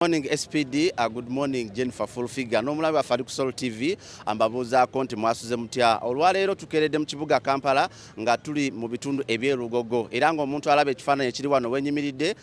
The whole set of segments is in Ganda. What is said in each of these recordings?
Morning SPD, good morning Jennifer Fulfiga. Nomulabi wa Fari ku Soul TV ambabuza konti mwasuze mutya. Olwaleero tukeredde mu kibuga Kampala nga tuli mu bitundu ebyerugogo. Era nga omuntu alabe ekifaananyi ekiri wano wenyimiridde,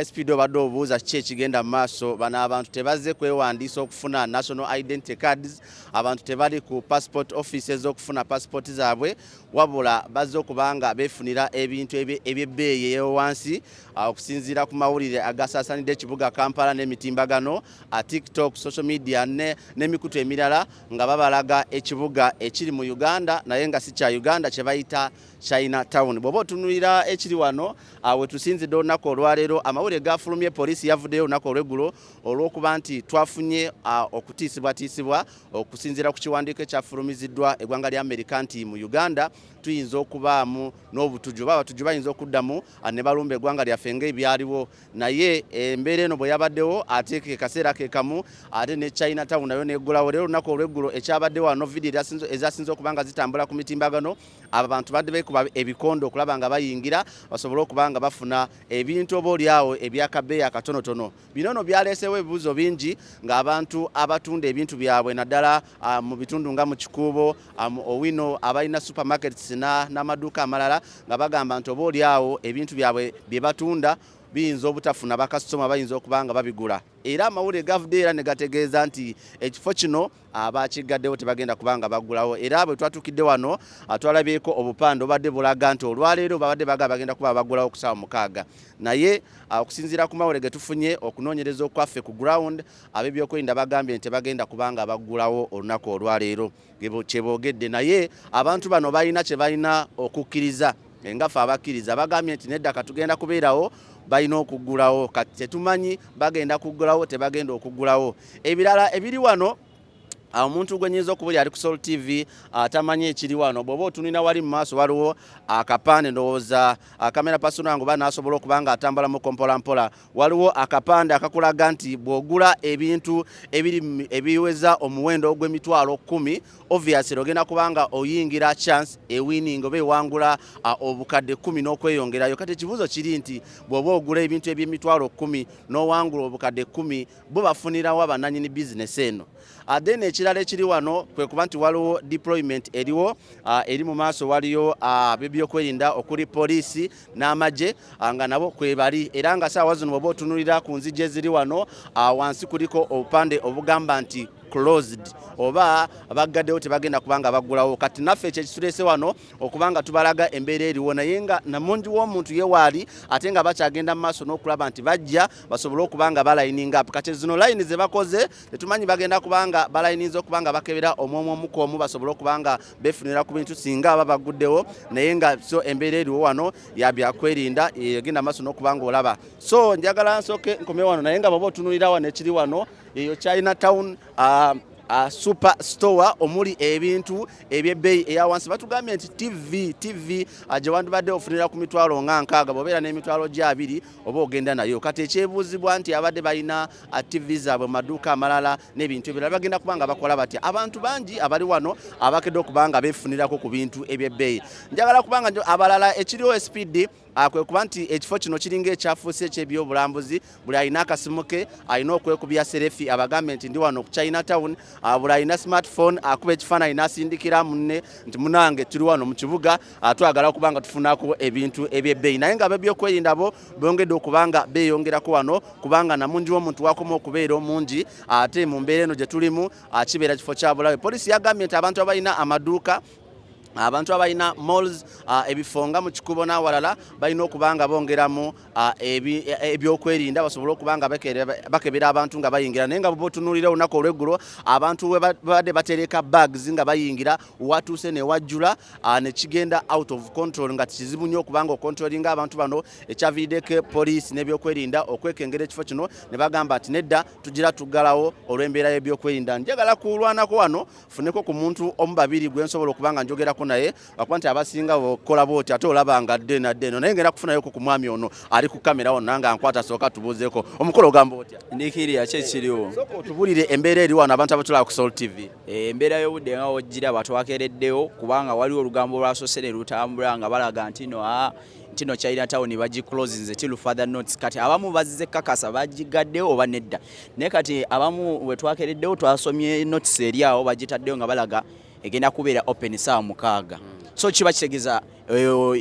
SPD obadde obuuza kiki ekigenda mu maaso. Bano abantu tebazze kwewandiisa okufuna national identity cards, abantu tebali ku passport offices okufuna passport zaabwe, wabula bazze okubanga beefunira ebintu ebyebbeeyi ey'owansi okusinziira ku mawulire agasaasanidde ekibuga Kampala n'emitimbagano TikTok, social media n'emikutu emirala nga babalaga ekibuga ekiri mu Uganda naye nga si kya Uganda kye bayita Chinatown. Bw'oba otunuulira ekiri wano we tusinzidde olunaku olwaleero, amawulire gafulumye poliisi yavuddeyo olunaku olw'eggulo olw'okuba nti twafunye okutiisibwatiisibwa okusinziira ku kiwandiiko ekyafulumiziddwa eggwanga lya Amerika nti mu Uganda tuyinza okubaamu n'obutujju, abatujju bayinza okuddamu ne balumba eggwanga lyaffe ng'ebyaliwo, naye embeera eno bwe yabaddewo ate ke kaseera ke kamu ate ne Chinatown nayo neggulawo. Leero olunaku olw'eggulo ekyabaddewo wano vidiyo ezasinze okuba nga zitambula ku mitimbagano, abo abantu badde beekuba ebikondo okulaba nga bayingira basobole okuba nga bafuna ebintu oboolyawo ebyakabeeyi akatonotono. Bino nno byaleesewo ebibuuzo bingi ng'abantu abatunda ebintu byabwe naddala mu bitundu nga mu Kikuubo, Owino, abalina supermarkets n'amaduuka amalala nga bagamba nti oboolyawo ebintu byabwe bye batunda biyinza obutafuna bakasitoma bayinza okuba nga babigula. Era amawulire gavudde era ne gategeeza nti ekifo kino abakiggaddewo tebagenda kubanga bagulawo. Era bwe twatukidde wano twalabyeko obupande obadde bulaga nti olwaleero babadde bagenda kuba bagulawo ku ssaawa 6, naye okusinziira ku mawulire ge tufunye okunoonyereza okwaffe ku ground, ab'ebyokwerinda bagambye nti tebagenda kubanga bagulawo olunaku olwaleero kye boogedde. Naye abantu bano balina kye balina okukkiriza engaffe abakkiriza bagambye nti nedda katugenda kubeerawo balina okuggulawo, kati tetumanyi bagenda kuggulawo tebagenda okuggulawo. Ebirala ebiri wano omuntu gwenyinza okubulya ali ku Soul TV atamanyi ekiri wano, bw'oba otunina wali mu maaso waliwo akapande, ndowooza kamera pasona wange banaasobola okuba nga atambulamu mpola, waliwo akapande akakulaga nti bw'ogula ebintu ebiweza omuwendo ogw'emitwalo 10 obviously ogenda kubanga oyingira chance ewinning oba ewangula obukadde 10 n'okweyongerayo. Kati ekibuuzo kiri nti bw'oba ogula ebintu eby'emitwalo 10 n'owangula obukadde 10 bo bafunirawo abannannyini bizinesi eno. Then ekirala ekiri wano kwe kuba nti waliwo deployment eriwo eri mu maaso, waliyo ab'ebyokwerinda okuli poliisi n'amagye nga nabo kwe bali, era nga saawa zino bw'oba otunulira ku nzigi eziri wano wansi kuliko obupande obugamba nti closed oba baggaddewo tebagenda kubanga baggulawo. Kati naffe ekyo ekituleese wano okubanga tubalaga embeera eriwo, naye nga namungi w'omuntu ye waali ate nga bakyagenda mu maaso n'okulaba nti bajja basobole okubanga balayininga up. Kati zino layini ze bakoze tetumanyi bagenda kubanga balayiniza okubanga bakebera omwomu omu basobole okubanga beefunira ku bintu singa aba baguddewo, naye nga so embeera eriwo wano ya byakwerinda egenda maaso n'okubanga olaba. So njagala nsooke nkome wano, naye nga bw'oba otunuulira wano ekiri wano eyo Chinatown super store omuli ebintu ebyebbeeyi eya wansi. Batugambye nti TV gye wandibadde ofunira ku mitwalo nga 6 bw'obeera n'emitwalo gya 2 oba ogenda nayo. Kati ekyebuuzibwa nti abadde balina TV zaabwe mu maduuka amalala n'ebintu ebirala bagenda kubanga bakola batya. Abantu bangi abali wano abakedde okubanga beefunirako ku bintu ebyebbeeyi. Njagala kubanga abalala ekiriwo SPD kwe kuba nti ekifo kino kiringa ekyafuuse eky'ebyobulambuzi, buli alina akasimu ke alina okwekubya serefi abagambe nti ndi wano ku Chinatown, buli alina smartphone akuba ekifaananyi n'asindikira munne nti munange tuli wano mu kibuga twagala okubanga tufunako ebintu ebyebbeeyi. Naye nga ab'ebyokwerinda bo bongedde okubanga beeyongerako wano kubanga namungi w'omuntu wakoma okubeera omungi ate mu mbeera eno gye tulimu kibeera kifo kya bulabe. Poliisi yagambye nti abantu abalina amaduuka, abantu abalina malls, ebifo nga mu Kikuubo n'awalala balina okubanga bongeramu ebyokwerinda basobole okubanga bakebera abantu nga bayingira. Naye nga bw'oba otunuulira olunaku olw'eggulo abantu we babadde batereka bags nga bayingira watuuse ne wajjula ne kigenda out of control nga kizibu nnyo okubanga okontrolinga abantu bano. Ekyaviiriddeko poliisi n'ebyokwerinda okwekengera ekifo kino ne bagamba nti nedda tugira tuggalawo olw'embeera y'ebyokwerinda. Njagala kulwanako wano funeko ku muntu omu babiri gwe nsobola okubanga njogerako naye bakuba nti abasinga bokola booti ate olaba nga ddeno naye ngenda kufunayo ku mwami ono ali ku kamera wano nanga nkwata sooka tubuuzeeko omukolo ogamba otya? Ndikiriya kyekiriwo otubulire embeera eri wano abantu abatulaba ku Soul TV. Embeera y'obudde nga wojjira batwakereddewo kubanga waliwo olugambo lwasoose ne lutambula nga balaga nti no tino Chinatown bagiclosinze till further notice kati abamu bazze kakasa bagigaddewo oba nedda naye kati abamu we twakereddewo twasomye notice eri awo bagitaddewo nga balaga egenda kubeera open saa 6 so kiba kitegeza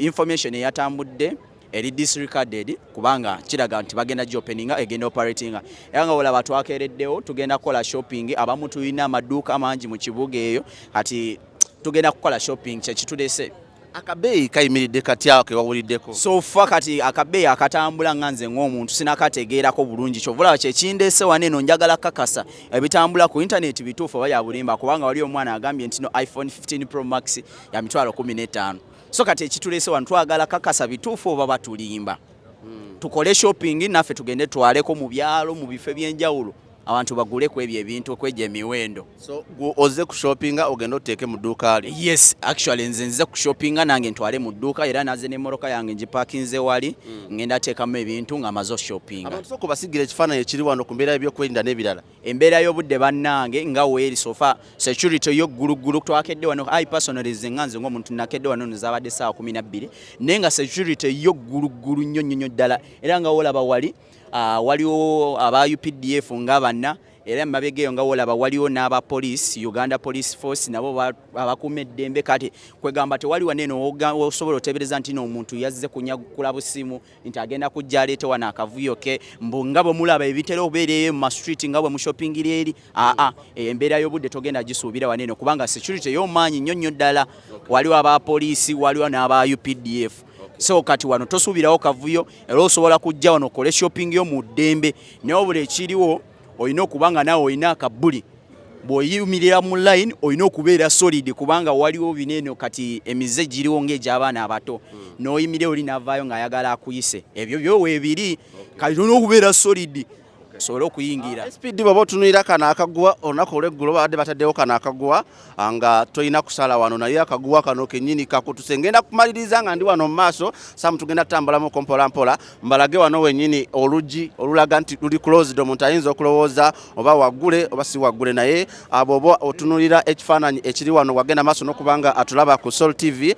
information eyatambudde eri disregarded kubanga kiraga nti bagenda openinga egenda operatinga era nga olaba twakereddewo tugenda kukola shopping abamu tulina amaduuka amangi mu kibuga eyo kati tugenda kukola shopping kyekitulese akabeeyi kayimiridde kati awo kewawuliddeko so fa kati akabeeyi akatambula nga nze ng'omuntu sinakategeerako bulungi kyovulaba kyekindese wane eno njagala kakasa ebitambula ku internet bituufu oba yabulimba kubanga wali omwana agambye nti no iPhone 15 Pro Max ya mitwalo 15 so kati ekitulese wano twagala kakasa bituufu oba batulimba tukole shopping naffe tugende twaleko mu byalo mu bifo by'enjawulo abantu bagule ku ebyo ebintu okweja emiwendo so oze ku shoppinga ogenda oteeke mu dduuka ali yes actually nze ku shoppinga nange ntwale mu dduuka era naze ne moroka yange ngipakinze wali ngenda teekamu ebintu nga mazo shoppinga abantu soko basigira ekifaananyi ekiri wano ku mbeera y'ebyokwerinda n'ebirala embeera y'obudde bannange nga weeri sofa security yo gulugulu twakedde wano I personally nze ng'omuntu nakedde wano nezabadde saa 12 naye nga security yo gulugulu nnyo ddala era nga wolaba wali waliwo aba UPDF nga banna era mabegeyo nga wolaba waliwo n'aba police Uganda Police Force nabo abakuuma eddembe kati kwegamba tewaliwo neno osobola otebereza nti omuntu yazze kunyagula busimu nti agenda kujja aleete wana akavuyo ke mbu nga bwe mulaba ebitera obeereyo mu street nga bwe mu shopping eri embeera y'obudde togenda gisuubira waneno kubanga security y'omaanyi nnyo ddala waliwo aba police waliwo n'aba UPDF so kati wano tosuubirawo kavuyo era osobola kujja wano okole shopping yo mu ddembe naye obula ekiriwo olina okubanga naawe olina akabbuli bw'oyimirira mu line olina okubeera solid kubanga waliwo binene kati emize giriwo ng'egy'abaana abato n'oyimirira oli n'avaayo ng'ayagala akuyise ebyo byo weebiri kati olina okubeera solid sobola okuyingira SPD baba otunuira kano akaguwa olunaku olw'eggulo babadde bataddewo kano akaguwa nga tolina kusala wano naye akaguwa kano kennyini kakutuse ngenda kumaliriza nga ndi wano mu maaso samu tugenda tutambulamu mpola mbalage wano wennyini oluggi olulaga nti luli closed omuntu ayinza okulowooza oba waggule oba si waggule naye bw'oba otunuulira ekifaananyi ekiri wano wagenda maaso n'okubanga atulaba ku Soul TV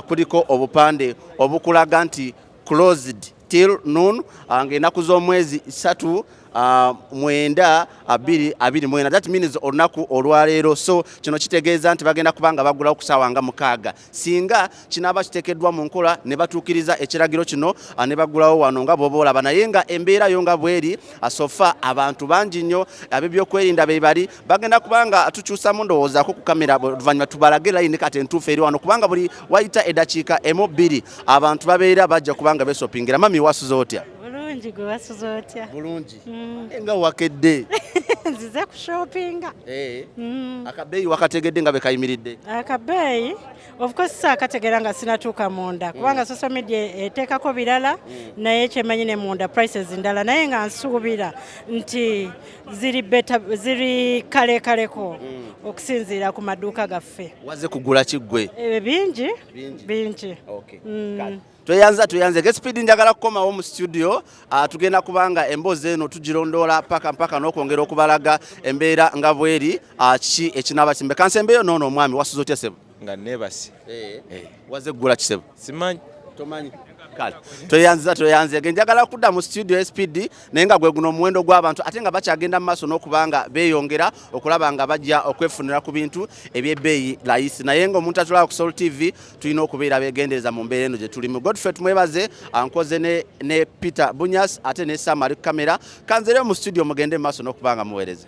kuliko obupande obukulaga nti closed till noon ng'ennaku z'omwezi 3 mwenda 2 that means olunaku olwaleero so kino kitegeeza nti bagenda kubanga bagulawo kusaawa nga 6 singa kinaaba kiteekeddwa mu nkola ne batuukiriza ekiragiro kino ne bagulawo wano nga bw'oba olaba naye nga embeera yo nga bweri sofa abantu bangi nnyo ab'ebyokwerinda be bali bagenda kubanga tukyusamu ndowoozaako ku kamera oluvannyuma tubalage layini kati entuufu eri wano kubanga buli wayita eddakiika 2 abantu babeera bajja kubanga beesopingira mami wasuze otya bulungi gwe wasuze otya bulungi nga wakedde nzize ku shoppinga akabeeyi wakategedde nga bekayimiridde akabeeyi of course saakategeera nga sinatuuka munda kubanga social media eteekako birala naye kyemanyi ne munda prices ndala naye nga nsuubira nti ziri kalekaleko okusinziira ku maduuka gaffe waze kugula kiggwe bingi Tuyanze Speed njagala kukomawo mu studio tugenda kubanga emboozi eno tugirondoola mpaka n'okwongera okubalaga embeera nga bweri kiki ekinaaba kimbe kansembeyo noono omwami wasuze otya sebo nga nebasi waze kugula kisebo simanyi tomanyi kale toyanze njagala kudda mu studio SPD naye nga gwe guno omuwendo gw'abantu ate nga bakyagenda mu maaso n'okubanga beeyongera okulaba nga bajja okwefunira ku bintu eby'ebbeeyi layisi naye ng'omuntu atulaba ku Soul TV tulina okubeera beegendereza mu mbeera eno gye tulimu Godfrey tumwebaze ankoze ne Peter Bunyas ate ne Sam ali ku kamera kanzereyo mu studio mugende mu maaso n'okubanga muweereze